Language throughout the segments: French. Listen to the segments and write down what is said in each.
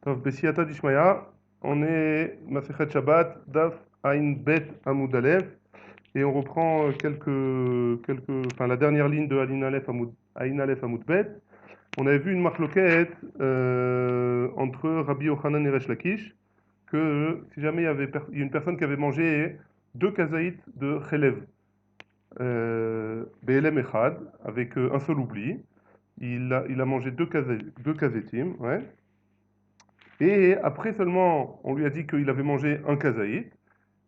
Tov Bessiyata Dishmaya, on est Masechet Shabbat, Daf Ain Bet Amoud Aleph, et on reprend enfin la dernière ligne de Ain Aleph Amoud Bet. On avait vu une marloquette entre Rabbi Yochanan et Resh Lakish, que si jamais il y a une personne qui avait mangé deux kazaït de Chelev, Be'elem Echad, avec un seul oubli, il a mangé deux kazetim, ouais. Et après seulement, on lui a dit qu'il avait mangé un kazaït.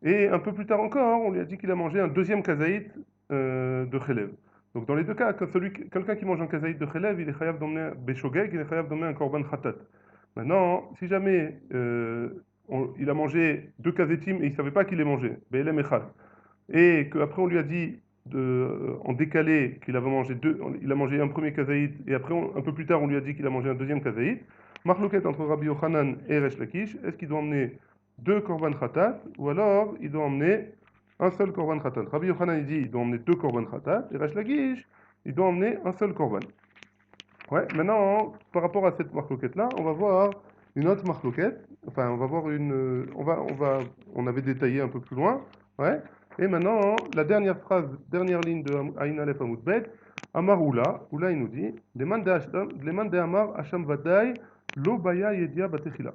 Et un peu plus tard encore, on lui a dit qu'il a mangé un deuxième kazaït de Khelev. Donc dans les deux cas, quelqu'un qui mange un kazaït de Khelev, il est chayav d'emmener Beshogeg, il est chayav d'emmener un korban khatat. Maintenant, si jamais il a mangé deux kazetim et il ne savait pas qu'il les mangeait, Be'elem Echad, et qu'après on lui a dit en décalé qu'il avait mangé il a mangé un premier kazaït, et après un peu plus tard on lui a dit qu'il a mangé un deuxième kazaït. Marloquette entre Rabbi Yochanan et Resh Lakish, est-ce qu'il doit emmener deux korban khatat ou alors il doit emmener un seul korban khatat? Rabbi Yochanan il dit il doit emmener deux korban khatat et Resh Lakish il doit emmener un seul korban. Ouais, maintenant par rapport à cette marloquette là, on va voir une autre marloquette. Enfin, on va voir on avait détaillé un peu plus loin. Ouais. Et maintenant, la dernière phrase, dernière ligne de Aïn Aleph Amoud Bet, Amar Oula, il nous dit, Leman de Amar Hasham Vadaï, Lo Baya Yedia Batechila.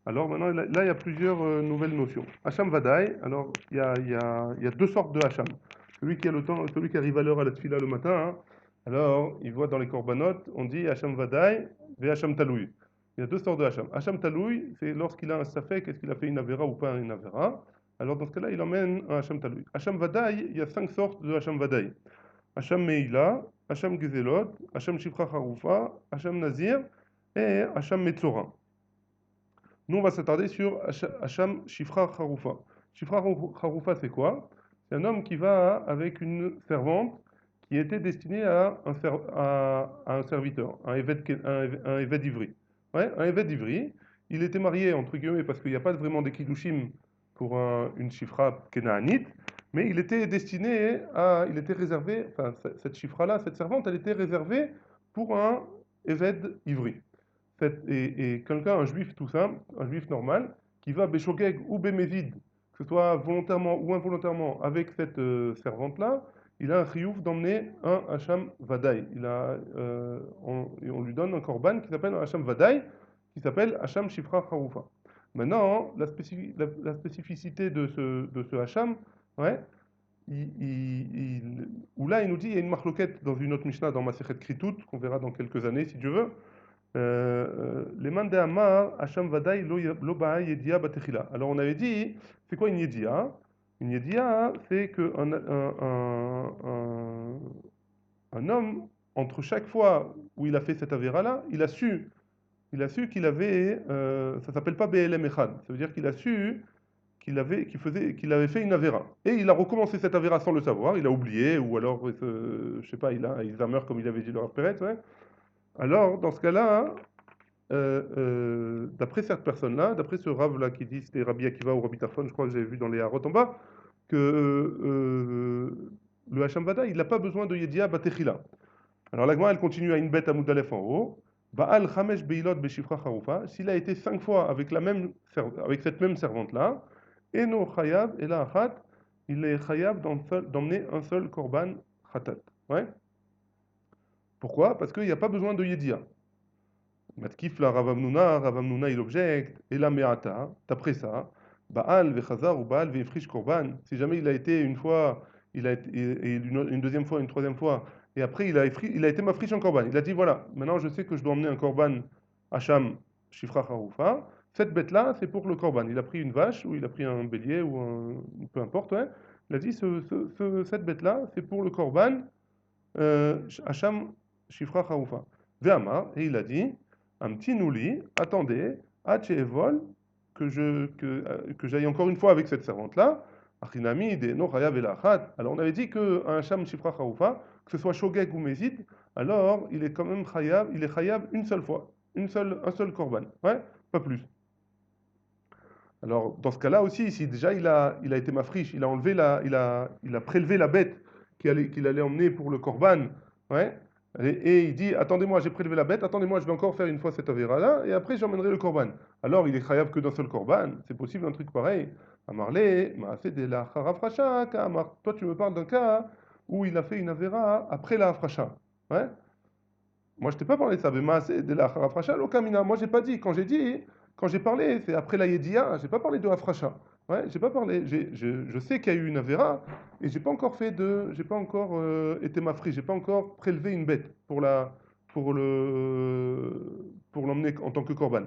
Alors maintenant, là, il y a plusieurs nouvelles notions. Hasham Vadaï, alors il y a deux sortes de Hasham. Celui qui arrive à l'heure à la tfila le matin, hein. Alors, il voit dans les corbanotes, on dit Hasham Vadaï, ve Hasham Taloui. Il y a deux sortes de Hacham. Hacham Taloui, c'est lorsqu'il a un safek, est-ce qu'il a fait une Avera ou pas une Avera. Alors dans ce cas-là, il emmène un Hacham Taloui. Hacham Vadaï, il y a cinq sortes de Hacham Vadaï. Hacham Meila, Hacham Gezelot, Hacham Shifra Haroufa, Hacham Nazir et Hacham Metzora. Nous, on va s'attarder sur Hacham Shifra Haroufa. Shifra Haroufa, c'est quoi? C'est un homme qui va avec une servante qui était destinée à un serviteur, un évêque d'Ivry. Ouais, un évêque d'Ivry. Il était marié, entre guillemets, parce qu'il n'y a pas vraiment de kiddushim pour une chifra kénaanite, mais il était destiné il était réservé, enfin, cette chifra-là, cette servante, elle était réservée pour un évêque d'Ivry. Et quelqu'un, un juif tout simple, un juif normal, qui va béchogeg ou bémézid, que ce soit volontairement ou involontairement, avec cette servante-là, il a un chiyuv d'emmener un Hacham Vadaï. On lui donne un korban qui s'appelle un Hacham Vadaï, qui s'appelle Hacham Shifra Charoufa. Maintenant, la spécificité de ce Hacham, ouais, où là il nous dit, il y a une marloquette dans une autre Mishnah, dans Masechet Kritout, qu'on verra dans quelques années si Dieu veut. Les mandé Amar, Hacham Vadaï, lo ba'a yedia batechila. Alors on avait dit, c'est quoi une yedia? Une yedia, c'est que un homme, entre chaque fois où il a fait cette avéra-là, il a su qu'il avait, ça s'appelle pas BLM Echad, ça veut dire qu'il a su qu'il avait fait une avéra. Et il a recommencé cette avéra sans le savoir, il a oublié, ou alors, je sais pas, il a Alzheimer comme il avait dit le Rav Peretz, ouais. Alors, dans ce cas-là, d'après cette personne-là, d'après ce Rav-là qui dit c'était Rabbi Akiva ou Rabbi Tarfon, je crois que j'avais vu dans les Harot en bas, que le Hacham Vada, il n'a pas besoin de Yedia Batechila. Alors la Gemara, elle continue à une bête à Moudalef en haut. Baal Chamesh Beilot Beshifra Charoufa, s'il a été 5 fois avec cette même servante-là, Eno Chayav, et là Achat, il est Chayav d'emmener un seul Korban Khatat. Ouais. Pourquoi? Parce qu'il n'y a pas besoin de Yedia. Matkif la Ravamnuna il objecte, et la Meata, d'après ça, Baal Vechazar ou Baal Vefrish Korban, si jamais il a été une fois, il a été, et une deuxième fois, une troisième fois, et après il a été mafrish en Korban. Il a dit voilà, maintenant je sais que je dois emmener un Korban Hacham Shifra Haroufa, cette bête-là c'est pour le Korban. Il a pris une vache, ou il a pris un bélier, ou peu importe, ouais. Il a dit cette bête-là c'est pour le Korban Hacham Shifra Haroufa. Ve'amar, et il a dit, un petit nouli, attendez, vol que j'aille encore une fois avec cette servante-là. Achinami de no chayav elachat. Alors on avait dit qu'un Hacham Shifra Haroufa, que ce soit Shogeg ou Mézid, alors il est quand même chayav, il est chayav une seule fois, un seul korban, ouais, pas plus. Alors dans ce cas-là aussi, si déjà il a été mafriche, il a prélevé la bête qu'il allait emmener pour le korban, ouais. Et il dit, attendez-moi, j'ai prélevé la bête, attendez-moi, je vais encore faire une fois cette avéra-là, et après j'emmènerai le korban. Alors il est chayav que d'un seul korban, c'est possible un truc pareil. Amarle, maaseh de la harafrasha, ka'amar. Toi tu me parles d'un cas où il a fait une avéra après la hafrasha. Ouais? Moi je t'ai pas parlé de ça, mais maaseh de la harafrasha, lokamina. Moi j'ai pas dit, quand j'ai parlé, c'est après la yedia, j'ai pas parlé de hafrasha. Ouais, j'ai pas parlé, je sais qu'il y a eu une avéra, et j'ai pas encore été mafri, j'ai pas encore prélevé une bête pour l'emmener en tant que corban.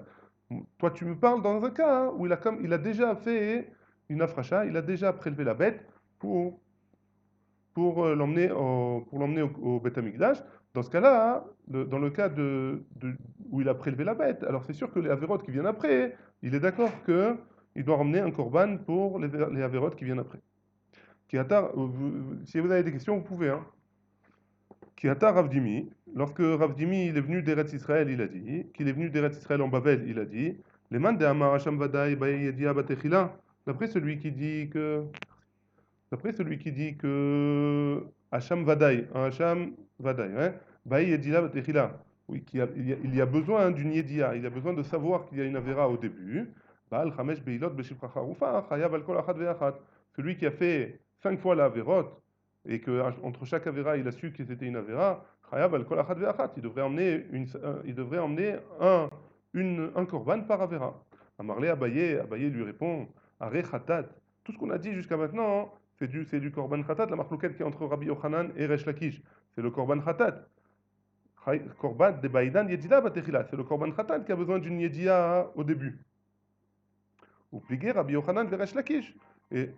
Toi, tu me parles dans un cas hein, où il a déjà fait une afracha, il a déjà prélevé la bête pour, pour l'emmener au Beth Amikdash. Dans ce cas-là, hein, dans le cas où il a prélevé la bête, alors c'est sûr que les avérotes qui viennent après, il est d'accord que il doit ramener un corban pour les avérotes qui viennent après. Si vous avez des questions, vous pouvez. Hein. Kiata Ravdimi, lorsque Ravdimi il est venu d'Eretz Israël, il a dit, qu'il est venu d'Eretz Israël en Babel, il a dit, les man de Amar Hasham Vadaï Bayedia Batechila, d'après celui qui dit que, d'après celui qui dit que Hasham Vadaï, un Hasham Vadaï, hein, Bayedia Batechila, oui, il y a besoin d'une Yedia, il y a besoin de savoir qu'il y a une Avera au début, Baal Chamesh Beilot Beshifra Charufa, Chayav Al Kol Achat Ve'achat, celui qui a fait 5 fois la Averot, et que entre chaque Avera, il a su que c'était une Avera, Chayav al kol achat ve'achat, il devrait emmener un korban par Avera. Amarle Abaye lui répond, Are Khatat, tout ce qu'on a dit jusqu'à maintenant, c'est du korban Khatat, la marloquette qui est entre Rabbi Yochanan et Resh Lakish, c'est le korban Khatat. Korban de Baïdan Yedida Batechila, c'est le korban Khatat qui a besoin d'une Yedia au début. Ou pligué Rabbi Yochanan et Resh Lakish. Et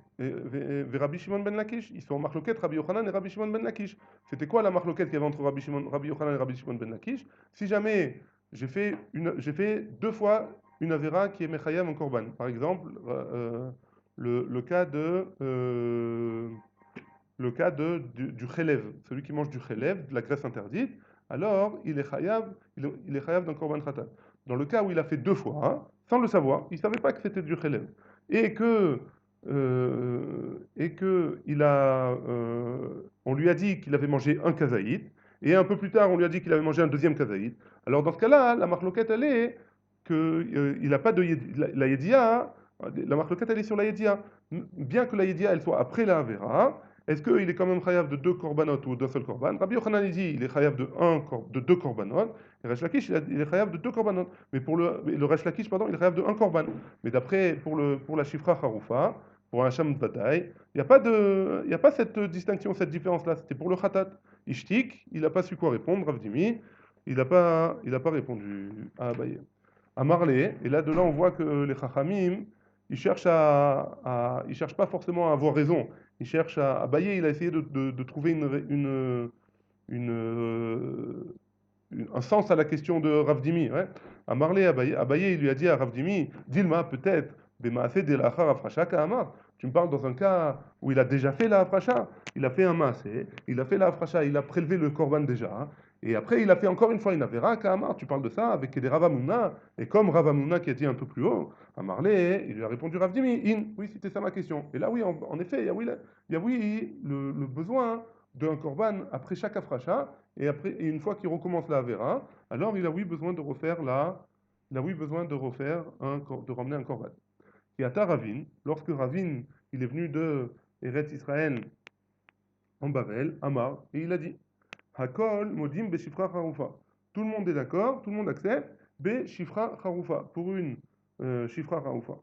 Rabbi Shimon ben Lakish, ils sont en marloquette Rabbi Yochanan et Rabbi Shimon ben Lakish. C'était quoi la marloquette qu'il y avait entre Rabbi Yochanan et Rabbi Shimon ben Lakish? Si jamais j'ai fait 2 fois une avéra qui est mechayav en korban. Par exemple, le cas du chelev, celui qui mange du chelev, de la graisse interdite, alors il est chayav d'un korban khatat. Dans le cas où il a fait 2 fois, hein, sans le savoir, il ne savait pas que c'était du chelev, et que on lui a dit qu'il avait mangé un kazaït, et un peu plus tard, on lui a dit qu'il avait mangé un deuxième kazaït. Alors dans ce cas-là, la marloquette, elle est que il n'a pas de la yedia, la marloquette, elle est sur la yedia. Bien que la yedia, elle soit après la avera, est-ce qu'il est quand même chayav de 2 korbanot ou d'un seul korban? Rabbi Yochanan il dit il est chayav de 2 korbanot, et Resh Lakish il est chayav de 2 korbanot. Mais le Resh Lakish, pardon, il est chayav de 1 korban. Mais d'après, pour la Shifra Haroufa, pour un Hacham Vadaï, il y a pas cette distinction, cette différence-là. C'était pour le Khatat. Ishtik, il n'a pas su quoi répondre, Ravdimi, il a pas répondu à Abaye. À Marley, et là de là on voit que les Chachamim, ils cherchent pas forcément à avoir raison. Ils cherchent à Abaye, il a essayé de trouver une, euh, un sens à la question de Ravdimi. Ouais. À Marley, Abaye, il lui a dit à Ravdimi, Dilma, peut-être, Bemaase de la Afrasha Kahama. Tu me parles dans un cas où il a déjà fait la Afrasha. Il a fait un Maasé, il a fait la Afrasha, il a prélevé le Korban déjà. Et après, il a fait encore une fois une Avera, Kahama. Tu parles de ça avec des Ravamouna. Et comme Ravamouna qui a dit un peu plus haut, à Marley, il lui a répondu Ravdimi, oui, c'était ça ma question. Et là, oui, en effet, il y a oui, le besoin d'un Korban après chaque Afrasha. Et une fois qu'il recommence la Avera, alors il a oui besoin de refaire il a oui besoin de refaire de ramener un korban. Et à Ravin, lorsque Ravin, il est venu de Eretz Israël en Bavel, Amar, et il a dit, Hakol modim beshifra charufa. Tout le monde est d'accord, tout le monde accepte, beshifra charufa, pour une shifra charufa.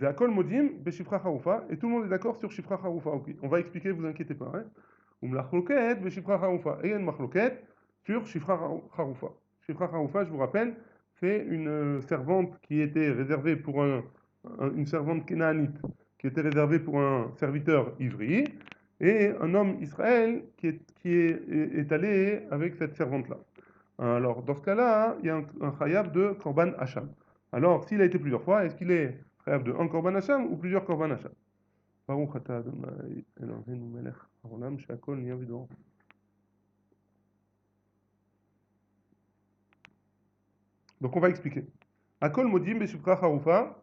Hakol modim beshifra charufa, et tout le monde est d'accord sur shifra charufa. Okay. On va expliquer, vous inquiétez pas. Hein. Umlachloket beshifra charufa. Et il y a une machloket sur shifra charufa. Shifra charufa, je vous rappelle, c'est une servante qui était réservée pour une servante kénaanite, qui était réservée pour un serviteur ivri, et un homme Israël est allé avec cette servante-là. Alors, dans ce cas-là, il y a un chayav de korban hacham. Alors, s'il a été plusieurs fois, est-ce qu'il est chayav de un korban hacham ou plusieurs korban hacham? Baruch atah Adonai Eloheinu melech haolam she'akol niya b'doro. Donc, on va expliquer. Akol modim b'shifra charufa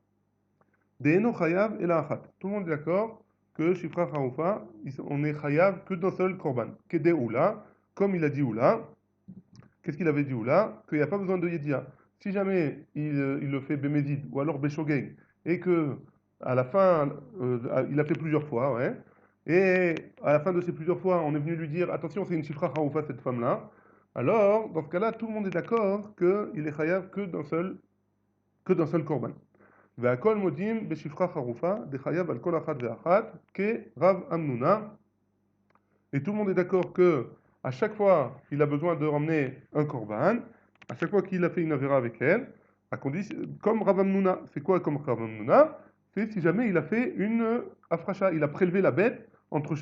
de'eno chayav ela achat. Tout le monde est d'accord que shifra charufa, on est chayav que d'un seul korban. Kede oula, comme il a dit oula, Qu'est-ce qu'il avait dit ou là? Qu'il n'y a pas besoin de Yedia. Si jamais il le fait Bémézid ou alors Béchogeg et que à la fin, il a fait plusieurs fois, ouais, et à la fin de ces plusieurs fois, on est venu lui dire attention, c'est une chifra haroufa cette femme-là. Alors, dans ce cas-là, tout le monde est d'accord qu'il est chayav que d'un seul korban. והכל מודים בשפחה חרופה, דחייב על כל אחת ואחת, כרב אמנונה. Et tout le monde est d'accord que à chaque fois il a besoin de ramener un korban, à chaque fois qu'il a fait une avéra avec elle, à condition, comme Rav Hamnouna. C'est quoi comme Rav Hamnouna? C'est si jamais il a fait une afracha, il a prélevé la bête,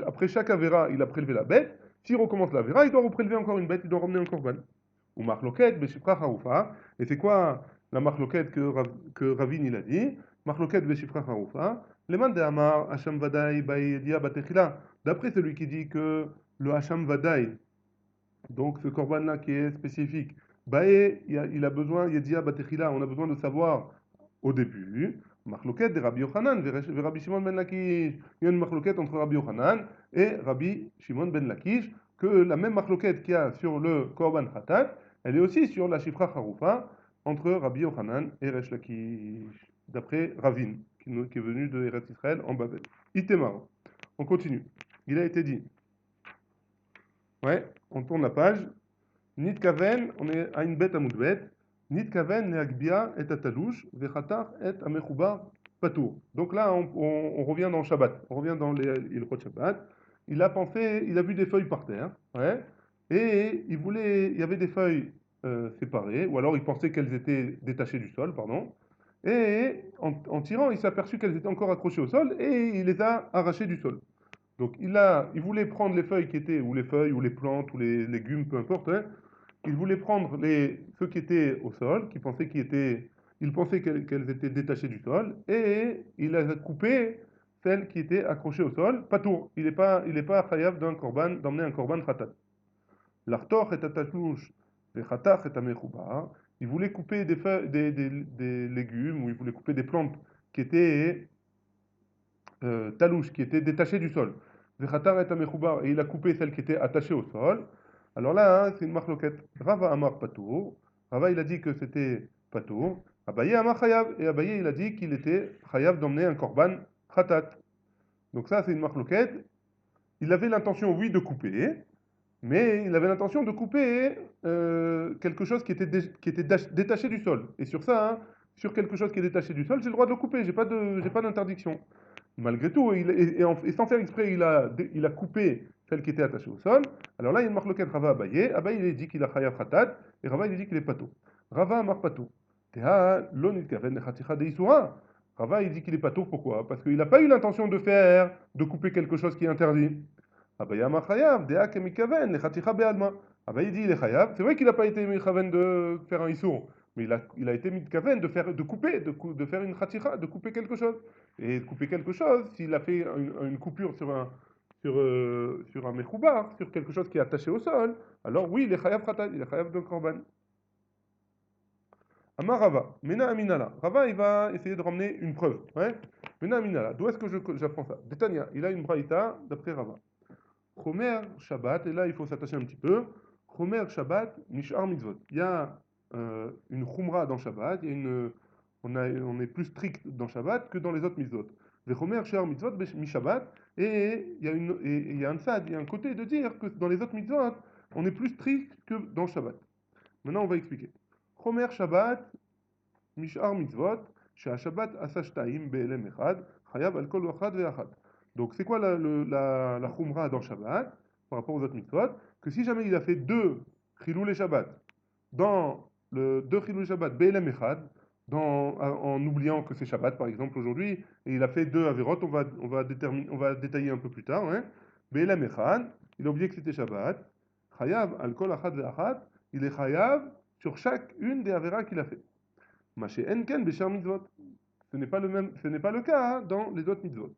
après chaque avéra, il a prélevé la bête. S'il recommence l'avéra, il doit reprélever encore une bête, il doit ramener un korban. Ou marloket, beshifra haroufa. Et c'est quoi la marloket que Ravin il a dit? Marloket beshifra haroufa. Leman de Amar, Hasham Vadaï, Baïdia Batechila. D'après celui qui dit que le Hasham Vadaï, donc ce korban-là qui est spécifique, Baé, il a besoin, Yedia Batechila, on a besoin de savoir au début. Marloket de Rabbi Yochanan, ve Rabbi Shimon ben Lakish. Il y a une marloket entre Rabbi Yochanan et Rabbi Shimon ben Lakish, que la même marloket qu'il y a sur le korban Khatat, elle est aussi sur la Shifra Haroufa entre Rabbi Yochanan et Resh Lakish, d'après Ravin, qui est venu de Eretz Israël en Babel. Itemar. On continue. Il a été dit. Ouais, on tourne la page. Nit kaven, on est à une bête à moudbet. Nit kaven neagbia et atalouche, vechatar et amechoubar patour. Donc là, on revient dans Shabbat. On revient dans les Ilchot Shabbat. Il a pensé, il a vu des feuilles par terre. Ouais, et il y avait des feuilles séparées, ou alors il pensait qu'elles étaient détachées du sol, pardon. Et en tirant, il s'est aperçu qu'elles étaient encore accrochées au sol et il les a arrachées du sol. Donc il voulait prendre les feuilles qui étaient, ou les feuilles, ou les plantes, ou les légumes, peu importe, hein. Il voulait prendre ceux qui étaient au sol, il pensait qu'elles étaient détachées du sol, et il a coupé celles qui étaient accrochées au sol. Pas tout. Il est pas chayav d'emmener un korban khatat. L'artor est atatouche, et khatach est amechoubar. Il voulait couper des feuilles, des légumes, ou il voulait couper des plantes qui étaient talouche, qui était détaché du sol. Vechatar et amechoubar, et il a coupé celle qui était attachée au sol. Alors là, hein, c'est une marloquette. Rava Amar Patour. Rava, il a dit que c'était Patour. Abaye Amar Chayav. Et Abaye, il a dit qu'il était Chayav d'emmener un korban Khatat. Donc ça, c'est une marloquette. Il avait l'intention, oui, de couper, mais il avait l'intention de couper quelque chose qui était détaché du sol. Et sur ça, hein, sur quelque chose qui est détaché du sol, j'ai le droit de le couper, j'ai pas d'interdiction. Malgré tout, et sans faire exprès, il a coupé celle qui était attachée au sol. Alors là, il y a une marloquette Rava Abaye. Abaye, il dit qu'il a chayav khatat, et Rava, il dit qu'il est pato. Rava amar pato. Teha lo nitkaven lechaticha de isura. Rava, il dit qu'il est pato, pourquoi? Parce qu'il n'a pas eu l'intention de couper quelque chose qui est interdit. Abaye amar chayav, deha kemikaven lechaticha be'alma. Abaye dit il est chayav. C'est vrai qu'il n'a pas été mikaven de faire un isur, mais il a été mitkaven de couper, de faire une chaticha, de couper quelque chose. Et de couper quelque chose, s'il a fait une coupure sur un mechoubar, sur quelque chose qui est attaché au sol, alors oui, il est chayav khatat, il est chayav de korban. Amar Rava, Mena Aminala. Rava, il va essayer de ramener une preuve. Ouais. Mena Aminala. D'où est-ce que j'apprends ça? Détania, il a une braïta d'après Rava. Chomer Shabbat, et là il faut s'attacher un petit peu. Chomer Shabbat, Mishar Mitzvot. Il y a une Chumra dans Shabbat, on est plus strict dans Shabbat que dans les autres mitzvot. Les Chomer Shar Mitzvot mi Shabbat, et il y a un tzad, il y a un côté de dire que dans les autres mitzvot, on est plus strict que dans Shabbat. Maintenant on va expliquer. Chomer Shabbat, Mishar Mitzvot, Shabbat Asashtaim Be'elem Echad, Chayav al Kol Wachad Ve'achad. Donc c'est quoi la Chumra dans Shabbat par rapport aux autres mitzvot? Que si jamais il a fait deux Chilul et Shabbat, dans le deux Chilul et Shabbat Be'elem Echad, en oubliant que c'est Shabbat par exemple aujourd'hui, et il a fait deux Averot, on va détailler un peu plus tard, hein. Be'elem Echad, il a oublié que c'était Shabbat, Chayav al Kol Achad Ve'achad, il est Chayav sur chaque une des Averas qu'il a fait. Maché Enken Beshar Mitzvot. Ce n'est pas le cas hein, dans les autres mitzvot.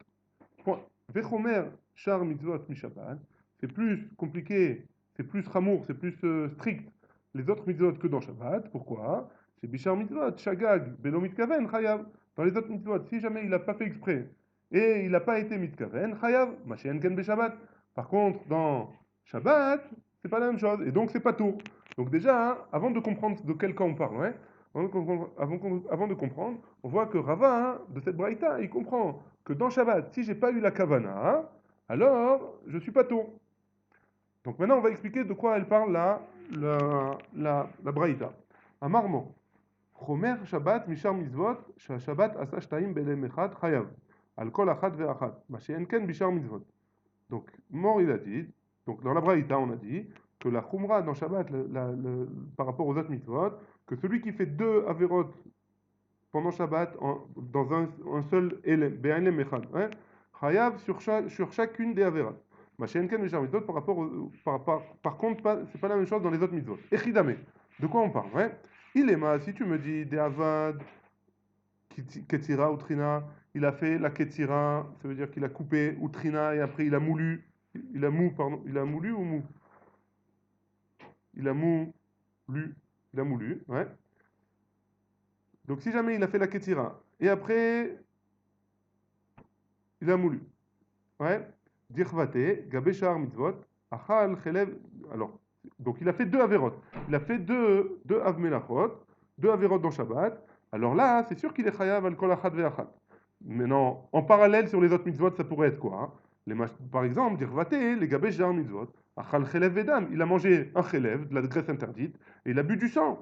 Point. Vechomer Shar Mitzvot Mishabbat. C'est plus compliqué, c'est plus ramour, c'est plus strict les autres mitzvot que dans Shabbat. Pourquoi? C'est Bishar Mitzvot, Shagag, Belo Mitkaven, Chayav. Dans les autres mitzvot, si jamais il n'a pas fait exprès et il n'a pas été Mitkaven, Chayav, Maché Enken Beshabbat. Par contre, dans Shabbat, c'est pas la même chose. Et donc, c'est pas tout. Donc déjà, hein, avant de comprendre de quel cas on parle, ouais, avant de comprendre, on voit que Rava, hein, de cette braïta, il comprend que dans Shabbat, si j'ai pas eu la kavana, hein, alors je suis pas tôt. Donc maintenant, on va expliquer de quoi elle parle là, la braïta. Amarmo. Chomer Shabbat mishar mitzvot, Shabbat asa shtaim belem echad chayav. Al kol achad ve'achad. Ma she'en ken bishar mitzvot. Donc, Mor, il a dit, donc dans la Braïta, on a dit que la Khumra dans Shabbat, par rapport aux autres mitzvot, que celui qui fait deux Averot pendant Shabbat dans un seul Elem, Be'alem Echad, hein, Chayav sur chacune des Averot. Machenken et mitzvot par rapport par contre, c'est pas la même chose dans les autres mitzvot. Echidame, de quoi on parle, hein? Il est mal, si tu me dis des Avad, Ketira ou Trina, il a fait la Ketira, ça veut dire qu'il a coupé, ou Trina, et après il a moulu, il a mou, pardon, il a moulu ou mou? Il a moulu, il a moulu, ouais. Donc si jamais il a fait la Ketira, et après il a moulu, ouais, Dirvate, Gabeshar mitzvot, Achal Chelev, alors, donc il a fait deux Averot, il a fait deux Avmelachot, deux Averot dans Shabbat, alors là, c'est sûr qu'il est Chayav al Kol Achad Ve'achad. Maintenant, en parallèle sur les autres mitzvot, ça pourrait être quoi, hein? Par exemple, dire vaté, les gabé jar mitzvot. Achal chelev vedam, il a mangé un chelev, de la graisse interdite, et il a bu du sang.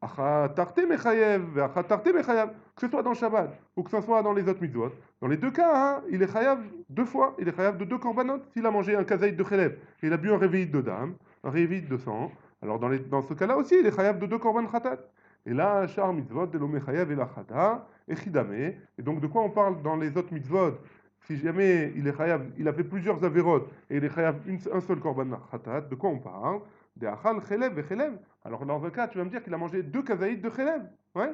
Acha tarte mechayev, acha tarte mechayev, que ce soit dans Shabbat ou que ce soit dans les autres mitzvot. Dans les deux cas, hein, il est chayav deux fois, il est chayav de deux korbanot. S'il a mangé un kazaït de chelev, et il a bu un réveillite de dame, un réveillite de sang, alors dans ce cas-là aussi, il est chayav de deux korban khatat. Et là, char mitzvot, de l'omechayev et la chata, et chidame. Et donc, de quoi on parle dans les autres mitzvot? Si jamais il est chayav, il a fait plusieurs avérotes et il est chayav un seul korban khatat, de quoi on parle? De achal chelev et chelev. Alors, dans le cas, tu vas me dire qu'il a mangé deux kazaïd de chelev. Ouais?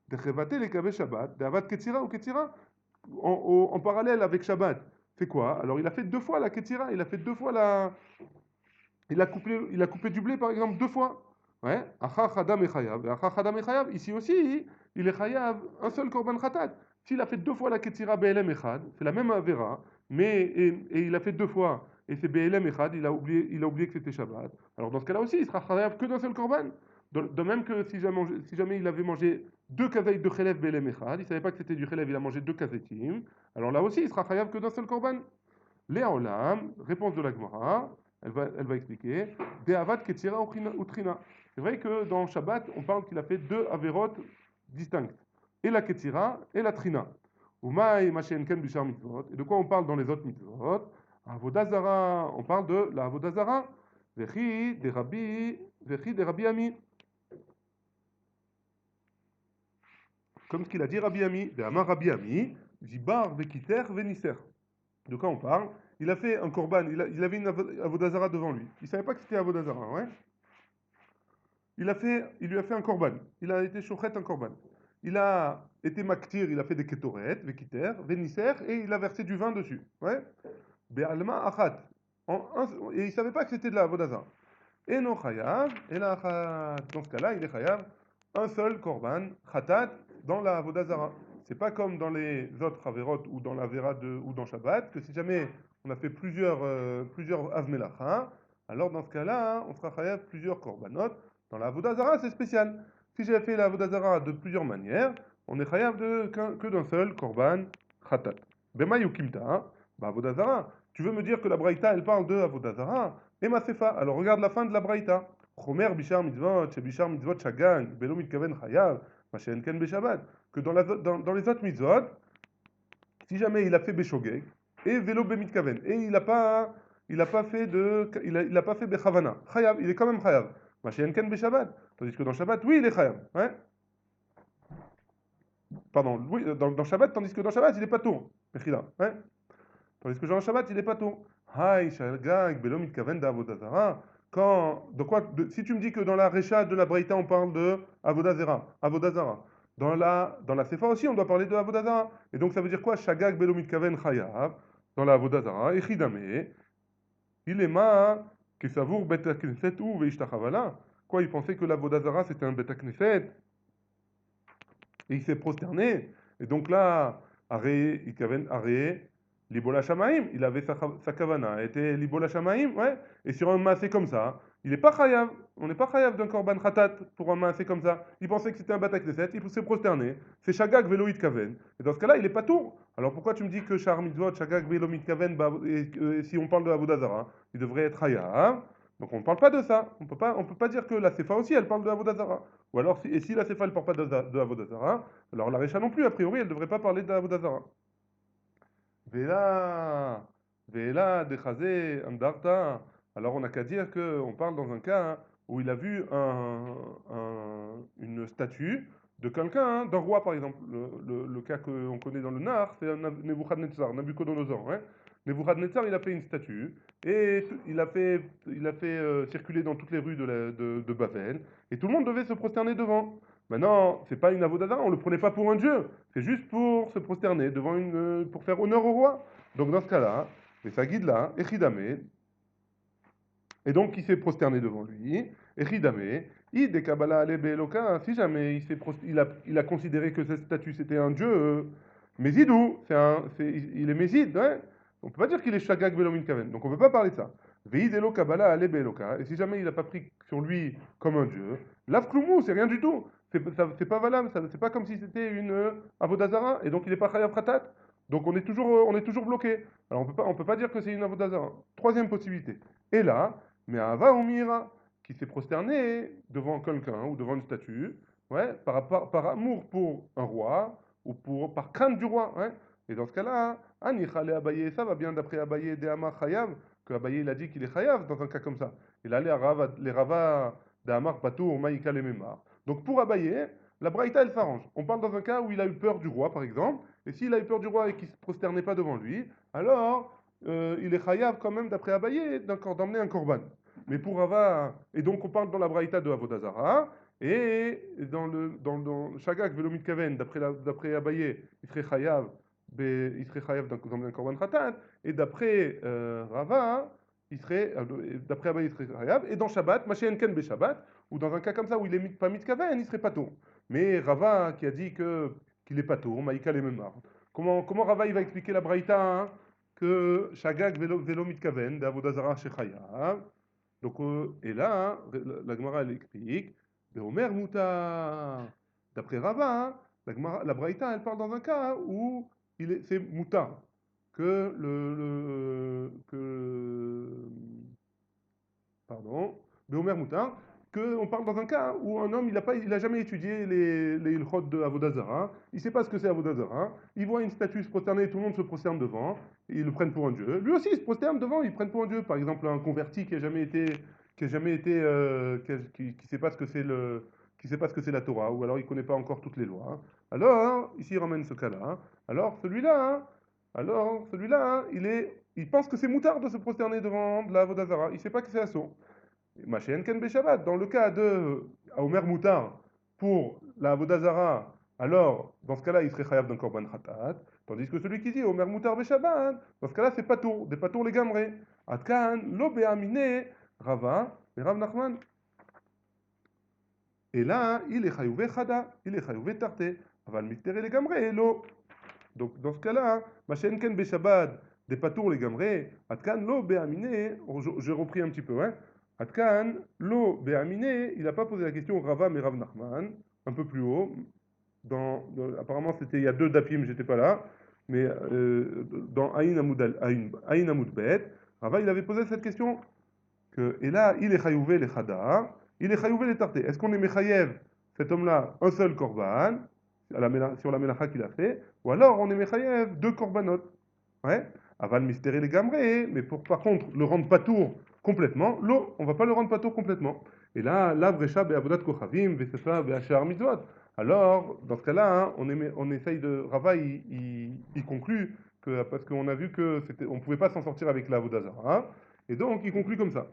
De chevaté les kavé Shabbat, de avat ketira ou ketira. En parallèle avec Shabbat, c'est quoi? Alors, il a fait deux fois la ketira, il a fait deux fois la. Il a coupé du blé, par exemple, deux fois. Ouais. Acha chadam et chayav. Et acha chadam et chayav. Ici aussi, il est chayav un seul korban khatat. S'il a fait deux fois la ketira BLM echad, c'est la même avera, mais et il a fait deux fois, et c'est BLM echad, il a oublié que c'était Shabbat. Alors dans ce cas-là aussi, il sera chayav que d'un seul korban. De même que si jamais il avait mangé deux kazaït de chelev BLM echad, il savait pas que c'était du chelev, il a mangé deux kazetim, alors là aussi, il sera chayav que d'un seul korban. Léa Olam, réponse de la Gemara, elle va expliquer. De'avat ketira ou trina. C'est vrai que dans Shabbat, on parle qu'il a fait deux avérotes distinctes. Et la ketira et la trina. Umaï machen ken bishar mitzvot. Et de quoi on parle dans les autres mitzvot? Avodazara, on parle de la Avodazara. Vechi de Rabbi Ami. Comme ce qu'il a dit Rabbi Ami. De Amar Rabbi Ami, Jibar vekiter veniser. De quoi on parle? Il a fait un korban, il avait une avodazara devant lui. Il ne savait pas que c'était avodazara, ouais? Il lui a fait un korban. Il a été shochet un korban. Il a été maktir, il a fait des ketoret, vekiter, venisser, et il a versé du vin dessus, ouais? Be'alma achat. Et il ne savait pas que c'était de la avodazara. Et non chayav, et là, dans ce cas-là, il est chayav un seul korban, khatat, dans la avodazara. C'est pas comme dans les autres averot ou dans la vera ou dans Shabbat, que si jamais on a fait plusieurs avmelacha, alors dans ce cas-là, on sera chayav plusieurs korbanot. Dans la avodazara, c'est spécial. Si j'ai fait la avodazara de plusieurs manières, on est chayav que d'un seul korban, khatat. Bema yukimta, bah avodazara. Tu veux me dire que la braïta, elle parle de avodazara? Et ma sefa. Alors regarde la fin de la braïta. Chomer bishar mitzvot, bishar mitzvot shagan, belo mitkaven chayav, machen ken beshabbat. Que dans les autres mitzvot, si jamais il a fait beshogeg, et vélo bemitkaven, et il a pas fait il a pas fait bechavana, chayav, il est quand même chayav. Machen ken beshabbat. Tandis que dans Shabbat, oui, il est chayav. Ouais? Pardon, oui, dans Shabbat, tandis que dans Shabbat, il est pas tour. Ouais? Tandis que dans Shabbat, il est pas tour. Haï, shalgag, belo mitkaven d'avodazara. Si tu me dis que dans la Recha de la Breita, on parle de Avodazara. Dans la Sefa aussi, on doit parler de Avodazara. Et donc ça veut dire quoi? Shagag belo mitkaven chayav, dans la Avodazara, echidame, il est ma, que savour bet knesset ou veishtachavala. Quoi, il pensait que l'Avodazara c'était un bet knesset, et il s'est prosterné. Et donc là, Aré, Ikaven, Aré, Libola Shamaim, il avait sa kavana, était Libola Shamaim, ouais. Et sur un massé comme ça, il n'est pas chayav. On n'est pas chayav d'un korban khatat pour un maasé comme ça. Il pensait que c'était un batak neset, il s'est prosterné. C'est shagag veloïd kaven. Et dans ce cas-là, il n'est pas tour. Alors pourquoi tu me dis que shar mitzvot, shagag veloïd kaven, et si on parle de Avodazara, il devrait être chayav. Donc on ne parle pas de ça. On peut pas dire que la Sefa aussi, elle parle de Avodazara. Ou alors, et si la Sefa, elle ne parle pas de Avodazara, alors la Recha non plus, a priori, elle ne devrait pas parler d'Avodazara. Vela, Vela, Dechazé, Andarta. Alors on n'a qu'à dire qu'on parle dans un cas où il a vu une statue de quelqu'un, d'un roi par exemple. Le cas qu'on connaît dans le Nar, c'est Nebuchadnezzar, Nabucodonosor. Hein. Nebuchadnezzar, il a fait une statue et il a fait circuler dans toutes les rues de Babel et tout le monde devait se prosterner devant. Maintenant, c'est pas une avodazara, on le prenait pas pour un dieu. C'est juste pour se prosterner pour faire honneur au roi. Donc dans ce cas-là, et sa guide là, Echidame, et donc il s'est prosterné devant lui, Echidame, de Kabbalah ale Be'eloka, si jamais il a considéré que cette statue c'était un dieu, Mésidou, il est Mésid, ouais. On peut pas dire qu'il est Shagag Velomin Kaven, donc on peut pas parler de ça. Veidelo Kabbalah ale Be'eloka, et si jamais il n'a pas pris sur lui comme un dieu, Lavkloumou, c'est rien du tout. C'est pas valable, c'est pas comme si c'était une Avodazara, et donc il n'est pas Chayav Khatat. Donc on est toujours bloqué. Alors on peut pas dire que c'est une Avodazara. Troisième possibilité. Et là, mais Ava ou Mira, qui s'est prosterné devant quelqu'un ou devant une statue, ouais, par amour pour un roi ou par crainte du roi. Ouais. Et dans ce cas-là, Anichale Abaye, ça va bien d'après Abaye de Amar Chayav, que Abaye il a dit qu'il est Chayav dans un cas comme ça. Il a les Rava de Amar Patour, Maïka les Memar. Donc pour Abaye, la Braïta elle s'arrange. On parle dans un cas où il a eu peur du roi par exemple, et s'il a eu peur du roi et qu'il ne se prosternait pas devant lui, alors il est chayav quand même, d'après Abaye, d'emmener un korban. Mais pour Rava, et donc on parle dans la Braïta de Avodazara, et dans Shagak Velomit Kaven, d'après Abaye, il serait chayav d'emmener un korban khatat, et d'après Rava, d'après Abaye, il serait chayav, et dans Shabbat, Machéen Ken Be Shabbat, ou dans un cas comme ça où il est pas mitkaven, il serait pas tôt. Mais Rava qui a dit qu'il est pas tôt, Maïka les mêmes. Comment Rava il va expliquer la Braïta hein, que Shagag velo mitkaven d'Avodazara shechayav. Donc et là la Gemara elle explique Omer mutar. D'après Rava, la Braïta elle parle dans un cas où c'est mutar que pardon, de Omer Moutar, qu'on parle dans un cas où un homme, il a jamais étudié les ilchot de Avodazara, il ne sait pas ce que c'est Avodazara, il voit une statue se prosterner, tout le monde se prosterne devant, et ils le prennent pour un dieu. Lui aussi, il se prosterne devant, ils le prennent pour un dieu. Par exemple, un converti qui sait pas ce que c'est qui sait pas ce que c'est la Torah, ou alors il connaît pas encore toutes les lois. Alors, ici, il ramène ce cas-là. Alors, celui-là, il pense que c'est moutard de se prosterner devant de la Avodazara. Il ne sait pas que c'est assaut. Machéen Ken Beshabbat. Dans le cas de Omer Moutar pour la Avodazara, alors dans ce cas-là, il serait chayav d'un korban khatat. Tandis que celui qui dit Omer Moutar Beshabbat, dans ce cas-là, c'est patour, des patours les gamrés. Atkan, lo be'amine, Rava, et Rav Nachman. Et là, il est chayouvé chada, il est chayouvé tarté. Aval mystère les gamrés, lo. Donc dans ce cas-là, Machéen Ken Beshabbat, des patours les gamrés, Atkan, lo be'amine, j'ai repris un petit peu, hein. Atkan, lo be'amine, il n'a pas posé la question Rava mais Rav Nachman, un peu plus haut. Apparemment, c'était il y a deux dapim, j'étais pas là, mais dans Aïn Amoud Bet, Rava, il avait posé cette question. Et là, il est chayouvé les chada, il est chayouvé les tarté. Est-ce qu'on est mechayev, cet homme-là, un seul korban, sur la mélacha qu'il a fait, ou alors on est mechayev deux korbanot. Ouais, aval mystéré les gamrés, mais par contre, le rendre patour complètement, l'eau, on va pas le rendre patour complètement. Et là, la brecha be'avodat kochavim, ve'sefa be'achar mitzvot. Alors, dans ce cas-là, hein, on essaye Rava, il conclut parce qu'on a vu on pouvait pas s'en sortir avec la Avodazara, hein, et donc il conclut comme ça.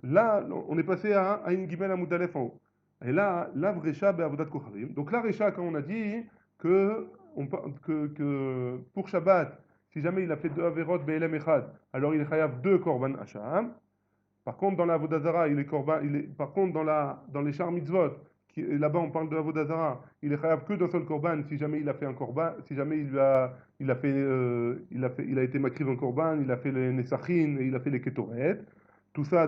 Là, on est passé à une gimel amoudalef en haut. Et là, la brecha be'avodat kochavim. Donc la recha, quand on a dit que pour Shabbat, si jamais il a fait deux averot be'elem echad, alors il est chayav deux korban hacham. Par contre, dans la Avodazara, par contre, dans les char mitzvot, là-bas on parle de Avodazara, il est chayav que d'un seul korban si jamais il a fait un korban, si jamais il a été makriv un korban, il a fait les nesachin et il a fait les ketoret. tout ça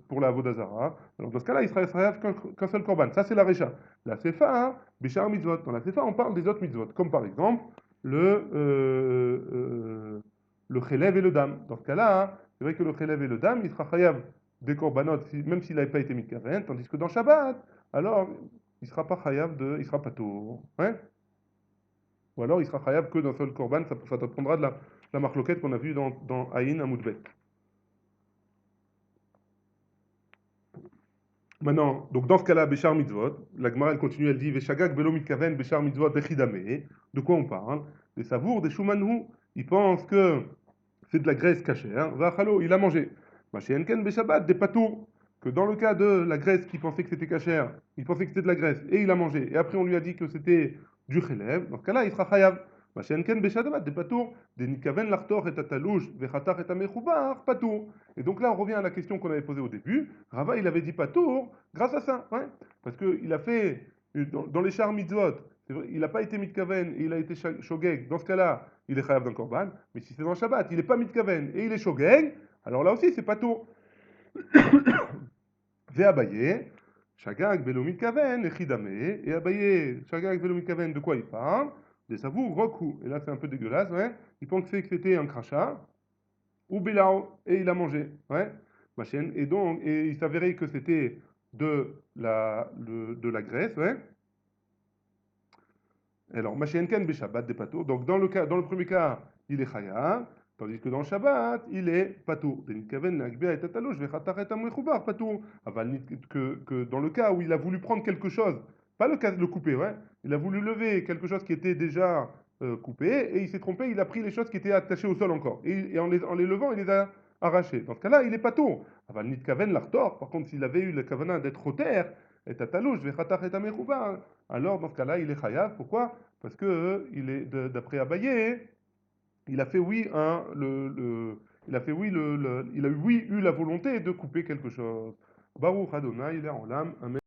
pour la Vodazara. Alors dans ce cas-là, il sera chayav qu'un seul korban. Ça, c'est la Recha. La Sefa, hein, Béchar Mitzvot. Dans la Sefa, on parle des autres mitzvot, comme par exemple le Chelev et le Dam. Dans ce cas-là, hein, c'est vrai que le Chelev et le Dam, il sera chayav des korbanot, même s'il n'avait pas été mitkaven, tandis que dans Shabbat, alors, il sera pas chayav il sera pas tour. Hein? Ou alors, il sera chayav que d'un seul korban, ça t'apprendra de la marloquette qu'on a vue dans Aïn Amoudbet. Maintenant, donc dans ce cas-là, Béchar Mitzvot, la Gemara elle continue, elle dit Veshagag Belo Mitkaven Béchar Mitzvot Bechidame. De quoi on parle? Des savours, des Shumanhu. Il pense que c'est de la graisse cachère. Vachalo, il a mangé. Machéenken Beshabbat, des patours. Que dans le cas de la graisse qui pensait que c'était cachère, il pensait que c'était de la graisse et il a mangé. Et après on lui a dit que c'était du chelev. Dans ce cas-là, il sera chayav. Machéenken Beshabbat, des patours. Des Nikaven Lartor et Atalouche, Vechatar et Amechoubar, patour. Et donc là, on revient à la question qu'on avait posée au début. Rava, il avait dit patour grâce à ça. Ouais. Parce qu'il a fait, dans les chars mitzvot, il n'a pas été mitkaven et il a été shogeg. Dans ce cas-là, il est chayav d'un korban. Mais si c'est dans le Shabbat, il n'est pas mitkaven et il est shogeg, alors là aussi, c'est pas tout. Ve Abaye, shagag velo mitkaven, et chidame. Et Abaye, shagag velo mitkaven, de quoi il parle? Des savours roku. Et là, c'est un peu dégueulasse, ouais. Il pensait que c'était un crachat, ou bilao, et il a mangé, ouais. Ma chienne. Et donc, et il s'avérait que c'était de la graisse, ouais. Alors, Mashienken Beshabbat des pato. Donc, dans le premier cas, il est Chaya, tandis que dans le Shabbat, il est pato. Que dans le cas où il a voulu prendre quelque chose, pas le couper, ouais, il a voulu lever quelque chose qui était déjà coupé, et il s'est trompé, il a pris les choses qui étaient attachées au sol encore. Et en les levant, il les a arrachées. Dans ce cas-là, il est pato. Aval nitkaven l'artor. Par contre, s'il avait eu le kavana d'être au terre, et tatalouche, vechatach et amechouba, alors dans ce cas-là, il est chayav. Pourquoi? Parce que il est d'après Abaye, il a fait oui il a fait oui il a oui eu la volonté de couper quelque chose. Baruch Adonai, il est en l'âme. Amen.